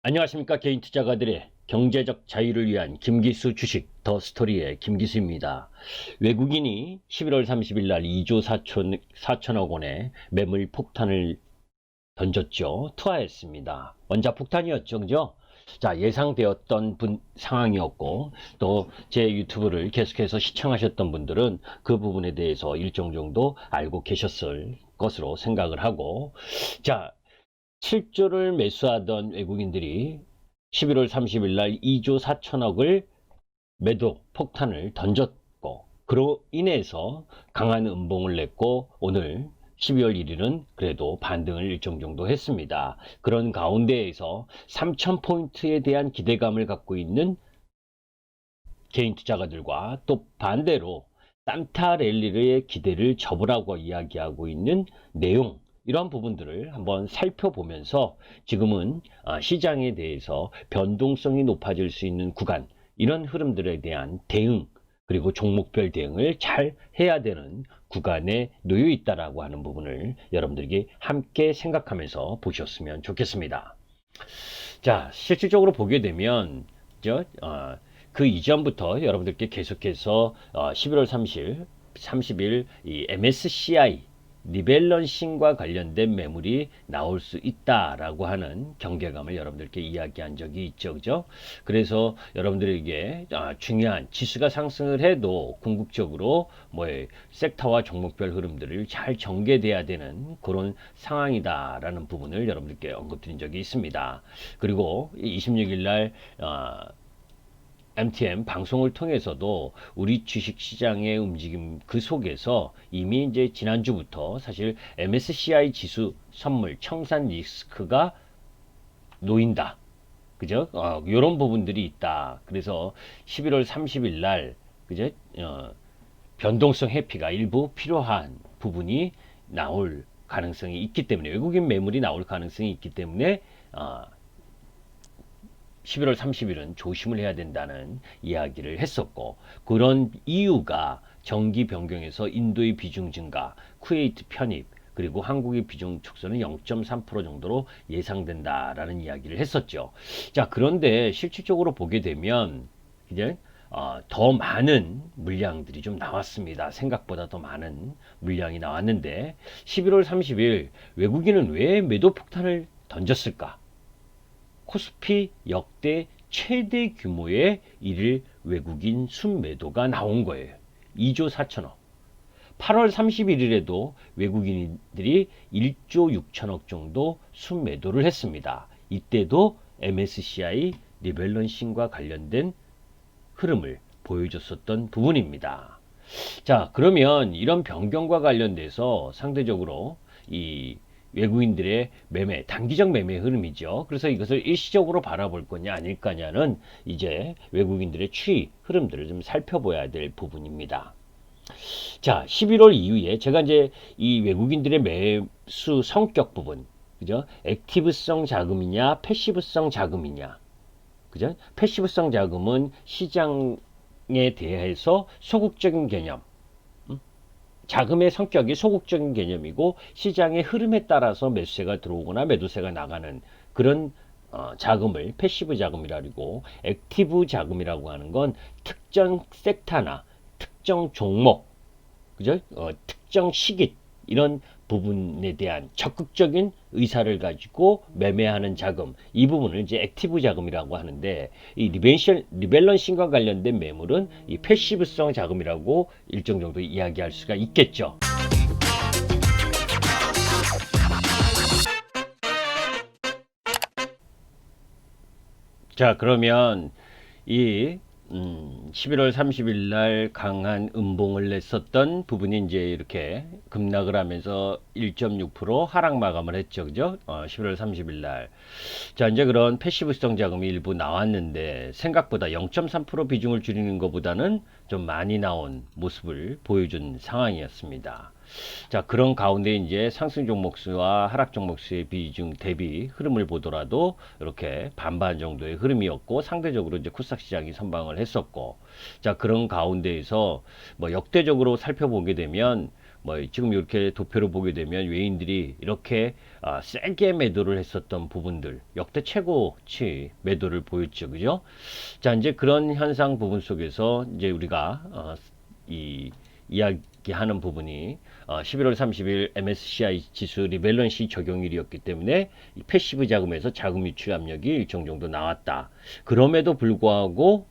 안녕하십니까. 개인 투자가들의 경제적 자유를 위한 김기수 주식 더 스토리의 김기수입니다. 외국인이 11월 30일 날 2조 4천억 원의 매물 폭탄을 던졌죠. 투하했습니다. 원자 폭탄이었죠. 그죠? 자, 예상되었던 상황이었고, 또 제 유튜브를 계속해서 시청하셨던 분들은 그 부분에 대해서 일정 정도 알고 계셨을 것으로 생각을 하고, 자, 7조를 매수하던 외국인들이 11월 30일 날 2조 4천억을 매도 폭탄을 던졌고, 그로 인해서 강한 음봉을 냈고, 오늘 12월 1일은 그래도 반등을 일정 정도 했습니다. 그런 가운데에서 3,000포인트에 대한 기대감을 갖고 있는 개인 투자가들과 또 반대로 산타 랠리의 기대를 접으라고 이야기하고 있는 내용, 이런 부분들을 한번 살펴보면서 지금은 시장에 대해서 변동성이 높아질 수 있는 구간, 이런 흐름들에 대한 대응, 그리고 종목별 대응을 잘 해야 되는 구간에 놓여 있다라고 하는 부분을 여러분들에게 함께 생각하면서 보셨으면 좋겠습니다. 자, 실질적으로 보게 되면 그 이전부터 여러분들께 계속해서 11월 30일 이 MSCI 리밸런싱과 관련된 매물이 나올 수 있다라고 하는 경계감을 여러분들께 이야기한 적이 있죠. 그죠? 그래서 여러분들에게 중요한 지수가 상승을 해도 궁극적으로 섹터와 종목별 흐름들을 잘 전개돼야 되는 그런 상황이다라는 부분을 여러분들께 언급드린 적이 있습니다. 그리고 26일 날 MTM 방송을 통해서도 우리 주식시장의 움직임 그 속에서 이미 이제 지난주부터 사실 MSCI 지수 선물 청산 리스크가 놓인다. 그죠? 요런 부분들이 있다. 그래서 11월 30일 날, 그죠? 변동성 회피가 일부 필요한 부분이 나올 가능성이 있기 때문에, 외국인 매물이 나올 가능성이 있기 때문에, 11월 30일은 조심을 해야 된다는 이야기를 했었고, 그런 이유가 정기 변경에서 인도의 비중 증가, 쿠웨이트 편입, 그리고 한국의 비중 축소는 0.3% 정도로 예상된다라는 이야기를 했었죠. 자, 그런데 실질적으로 보게 되면 이제 더 많은 물량들이 좀 나왔습니다. 생각보다 더 많은 물량이 나왔는데 11월 30일 외국인은 왜 매도 폭탄을 던졌을까? 코스피 역대 최대 규모의 일일 외국인 순매도가 나온 거예요. 2조 4천억. 8월 31일에도 외국인들이 1조 6천억 정도 순매도를 했습니다. 이때도 MSCI 리밸런싱과 관련된 흐름을 보여줬었던 부분입니다. 자, 그러면 이런 변경과 관련돼서 상대적으로 이 외국인들의 매매, 단기적 매매 흐름이죠. 그래서 이것을 일시적으로 바라볼 거냐 아닐 거냐는 이제 외국인들의 추이 흐름들을 좀 살펴봐야 될 부분입니다. 자, 11월 이후에 제가 이제 이 외국인들의 매수 성격 부분, 그죠? 액티브성 자금이냐, 패시브성 자금이냐, 그죠? 패시브성 자금은 시장에 대해서 소극적인 개념, 자금의 성격이 소극적인 개념이고 시장의 흐름에 따라서 매수세가 들어오거나 매도세가 나가는 그런 자금을 패시브 자금이라고, 액티브 자금이라고 하는 건 특정 섹터나 특정 종목, 그죠? 특정 시기, 이런 부분에 대한 적극적인 의사를 가지고 매매하는 자금, 이 부분을 이제 액티브 자금이라고 하는데, 이 리밸런싱과 관련된 매물은 이 패시브성 자금이라고 일정 정도 이야기할 수가 있겠죠. 자, 그러면 이 11월 30일 날 강한 음봉을 냈었던 부분이 이제 이렇게 급락을 하면서 1.6% 하락 마감을 했죠. 그죠? 11월 30일 날. 자, 이제 그런 패시브성 자금이 일부 나왔는데 생각보다 0.3% 비중을 줄이는 것보다는 좀 많이 나온 모습을 보여준 상황이었습니다. 자, 그런 가운데 이제 상승 종목 수와 하락 종목 수의 비중 대비 흐름을 보더라도 이렇게 반반 정도의 흐름이었고, 상대적으로 이제 코스닥 시장이 선방을 했었고, 자, 그런 가운데에서 뭐 역대적으로 살펴보게 되면 뭐 지금 이렇게 도표를 보게 되면 외인들이 이렇게 세게 매도를 했었던 부분들 역대 최고치 매도를 보였죠, 그죠? 자, 이제 그런 현상 부분 속에서 이제 우리가 이 이야기하는 부분이 11월 30일 MSCI 지수 리밸런시 적용일이었기 때문에 이 패시브 자금에서 자금 유출 압력이 일정 정도 나왔다. 그럼에도 불구하고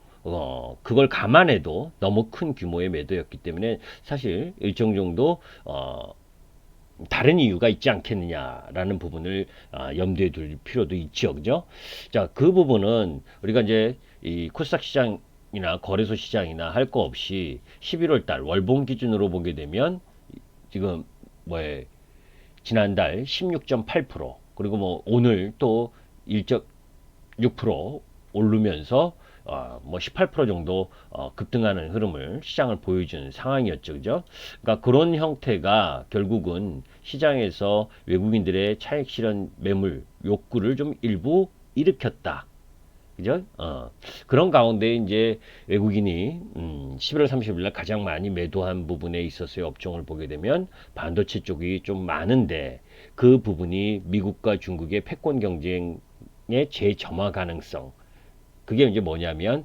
그걸 감안해도 너무 큰 규모의 매도였기 때문에 사실 일정 정도 다른 이유가 있지 않겠느냐라는 부분을 염두에 둘 필요도 있죠, 그죠? 자, 그 부분은 우리가 이제 이 코스닥 시장이나 거래소 시장이나 할 거 없이 11월 달 월봉 기준으로 보게 되면 지금 뭐 지난달 16.8% 그리고 뭐 오늘 또 1.6% 오르면서 뭐 18% 정도 급등하는 흐름을 시장을 보여주는 상황이었죠, 그죠? 그러니까 그런 형태가 결국은 시장에서 외국인들의 차익 실현 매물 욕구를 좀 일부 일으켰다. 그죠? 그런 가운데 이제 외국인이 11월 30일 날 가장 많이 매도한 부분에 있어서의 업종을 보게 되면 반도체 쪽이 좀 많은데 그 부분이 미국과 중국의 패권 경쟁의 재점화 가능성 그게 이제 뭐냐면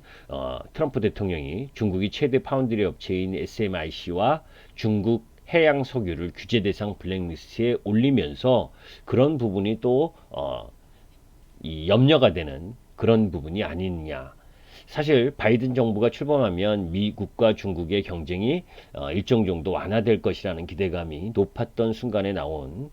트럼프 대통령이 중국이 최대 파운드리 업체인 SMIC와 중국 해양 석유를 규제 대상 블랙리스트에 올리면서 그런 부분이 또 이 염려가 되는 그런 부분이 아니냐. 사실 바이든 정부가 출범하면 미국과 중국의 경쟁이 일정 정도 완화될 것이라는 기대감이 높았던 순간에 나온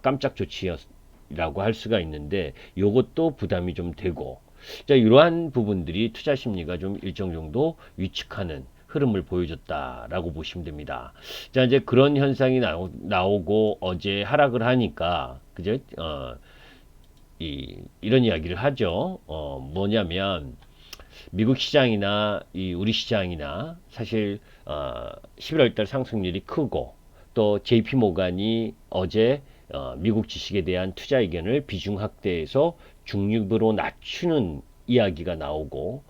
깜짝 조치라고 할 수가 있는데 이것도 부담이 좀 되고 자, 이러한 부분들이 투자 심리가 좀 일정 정도 위축하는 흐름을 보여줬다라고 보시면 됩니다. 자, 이제 그런 현상이 나오고 어제 하락을 하니까 그죠? 이런 이야기를 하죠. 뭐냐면 미국 시장이나 우리 시장이나 사실 11월 달 상승률이 크고 또 JP 모간이 어제 미국 주식에 대한 투자 의견을 비중 확대해서 중립으로 낮추는 이야기가 나오고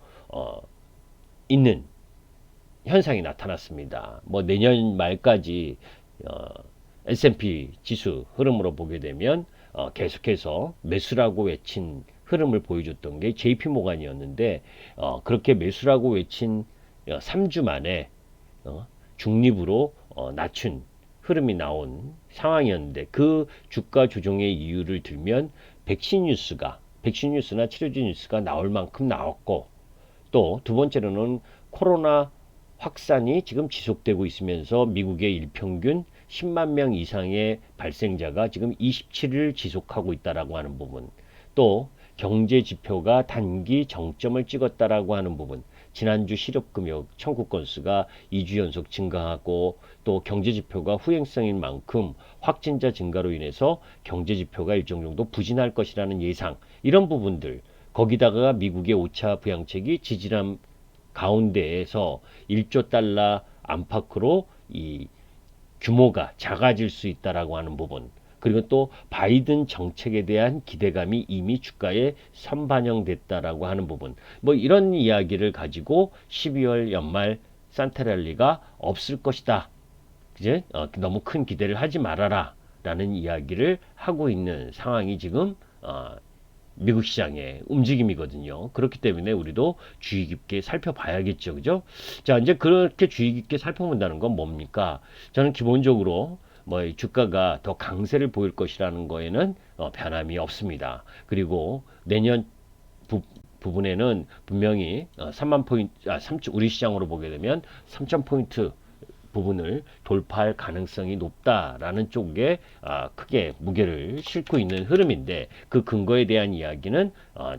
있는 현상이 나타났습니다. 뭐 내년 말까지 S&P 지수 흐름으로 보게 되면 계속해서 매수라고 외친 흐름을 보여줬던 게 JP 모간이었는데 그렇게 매수라고 외친 3주 만에 중립으로 낮춘 흐름이 나온 상황이었는데 그 주가 조정의 이유를 들면 백신 뉴스나 치료제 뉴스가 나올 만큼 나왔고 또 두 번째로는 코로나 확산이 지금 지속되고 있으면서 미국의 일평균 10만 명 이상의 발생자가 지금 27일 지속하고 있다라고 하는 부분 또 경제 지표가 단기 정점을 찍었다라고 하는 부분 지난주 실업금역 청구 건수가 2주 연속 증가하고 또 경제 지표가 후행성인 만큼 확진자 증가로 인해서 경제 지표가 일정 정도 부진할 것이라는 예상 이런 부분들 거기다가 미국의 5차 부양책이 지지람 가운데에서 1조 달러 안팎으로 이 규모가 작아질 수 있다라고 하는 부분 그리고 또 바이든 정책에 대한 기대감이 이미 주가에 선반영됐다라고 하는 부분 뭐 이런 이야기를 가지고 12월 연말 산타랠리가 없을 것이다 이제 너무 큰 기대를 하지 말아라 라는 이야기를 하고 있는 상황이 지금 미국 시장의 움직임이거든요. 그렇기 때문에 우리도 주의 깊게 살펴봐야겠죠. 그죠? 자, 이제 그렇게 주의 깊게 살펴본다는 건 뭡니까? 저는 기본적으로 뭐 주가가 더 강세를 보일 것이라는 거에는 변함이 없습니다. 그리고 내년 부분에는 분명히 3만 포인트, 우리 시장으로 보게 되면 3천 포인트 부분을 돌파할 가능성이 높다라는 쪽에 크게 무게를 싣고 있는 흐름인데 그 근거에 대한 이야기는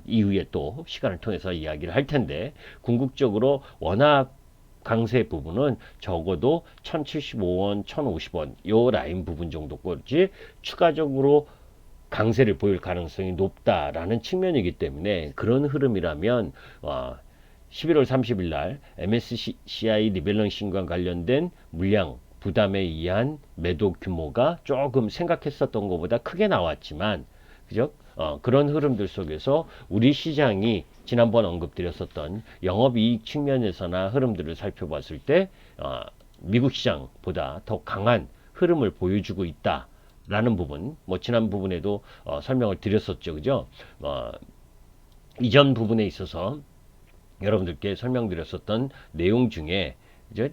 이후에 또 시간을 통해서 이야기를 할 텐데 궁극적으로 원화 강세 부분은 적어도 1075원, 1050원 요 라인 부분 정도까지 추가적으로 강세를 보일 가능성이 높다라는 측면이기 때문에 그런 흐름이라면 11월 30일 날 MSCI 리밸런싱과 관련된 물량 부담에 의한 매도 규모가 조금 생각했었던 것보다 크게 나왔지만 그죠? 그런 흐름들 속에서 우리 시장이 지난번 언급드렸었던 영업이익 측면에서나 흐름들을 살펴봤을 때 미국 시장보다 더 강한 흐름을 보여주고 있다라는 부분, 뭐 지난 부분에도 설명을 드렸었죠, 그죠? 이전 부분에 있어서 여러분들께 설명드렸었던 내용 중에 이제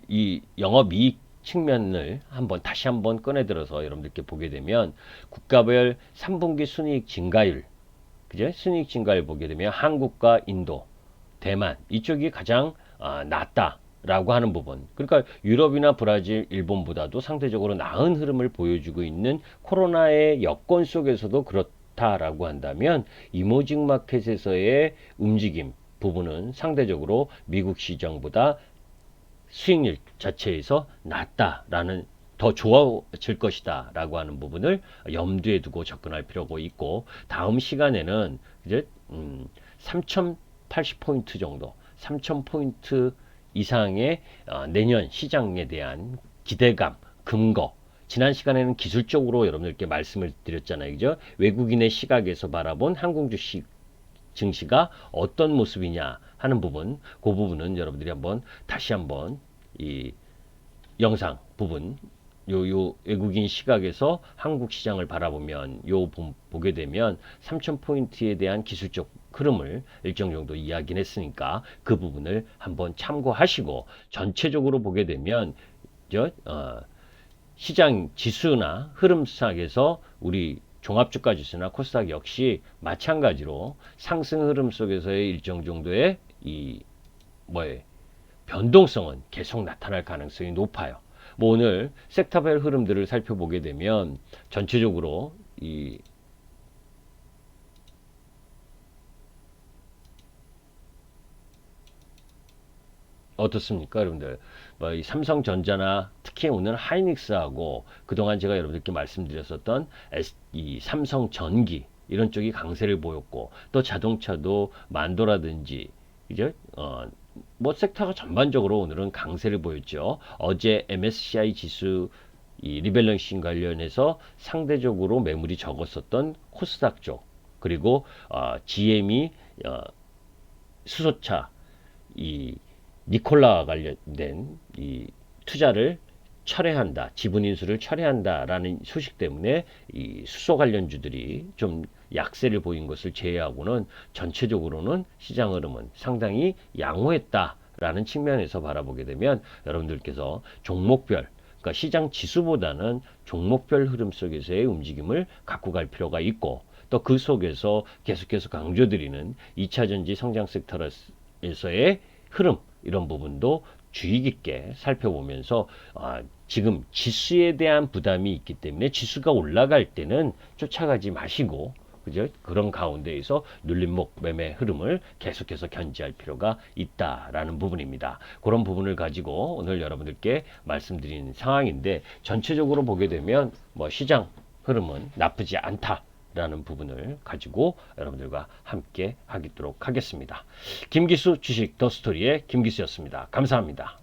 이 영업이익 측면을 다시 한번 꺼내들어서 여러분들께 보게 되면 국가별 3분기 순이익 증가율, 그죠? 순이익 증가율 보게 되면 한국과 인도, 대만 이쪽이 가장 낮다라고 하는 부분. 그러니까 유럽이나 브라질, 일본보다도 상대적으로 나은 흐름을 보여주고 있는 코로나의 여건 속에서도 그렇다라고 한다면 이머징 마켓에서의 움직임 부분은 상대적으로 미국 시장보다 수익률 자체에서 낮다라는, 더 좋아질 것이다 라고 하는 부분을 염두에 두고 접근할 필요가 있고, 다음 시간에는 이제 3080포인트 정도, 3000포인트 이상의 내년 시장에 대한 기대감, 근거, 지난 시간에는 기술적으로 여러분들께 말씀을 드렸잖아요, 그죠? 외국인의 시각에서 바라본 한국 주식 증시가 어떤 모습이냐 하는 부분, 그 부분은 여러분들이 다시 한번 이 영상 부분, 요 외국인 시각에서 한국 시장을 바라보면 보게 되면 3000포인트에 대한 기술적 흐름을 일정 정도 이야기는 했으니까 그 부분을 한번 참고하시고, 전체적으로 보게 되면 시장 지수나 흐름상에서 우리 종합주가 지수나 코스닥 역시 마찬가지로 상승 흐름 속에서의 일정 정도의 변동성은 계속 나타날 가능성이 높아요. 뭐 오늘 섹터별 흐름들을 살펴보게 되면 전체적으로 어떻습니까, 여러분들? 이 삼성전자나 특히 오늘 하이닉스하고 그동안 제가 여러분들께 말씀드렸었던 이 삼성전기 이런 쪽이 강세를 보였고, 또 자동차도 만도라든지 이제 뭐 섹터가 전반적으로 오늘은 강세를 보였죠. 어제 MSCI 지수 리밸런싱 관련해서 상대적으로 매물이 적었었던 코스닥 쪽, 그리고 GM이 수소차 니콜라와 관련된 투자를 철회한다, 지분 인수를 철회한다라는 소식 때문에 이 수소 관련주들이 좀 약세를 보인 것을 제외하고는 전체적으로는 시장 흐름은 상당히 양호했다라는 측면에서 바라보게 되면 여러분들께서 종목별, 그러니까 시장 지수보다는 종목별 흐름 속에서의 움직임을 갖고 갈 필요가 있고, 또 그 속에서 계속해서 강조드리는 2차전지 성장 섹터에서의 흐름, 이런 부분도 주의 깊게 살펴보면서 지금 지수에 대한 부담이 있기 때문에 지수가 올라갈 때는 쫓아가지 마시고, 그죠? 그런 가운데에서 눌림목 매매 흐름을 계속해서 견지할 필요가 있다라는 부분입니다. 그런 부분을 가지고 오늘 여러분들께 말씀드린 상황인데, 전체적으로 보게 되면 뭐 시장 흐름은 나쁘지 않다 라는 부분을 가지고 여러분들과 함께 하도록 하겠습니다. 김기수 주식 더 스토리의 김기수였습니다. 감사합니다.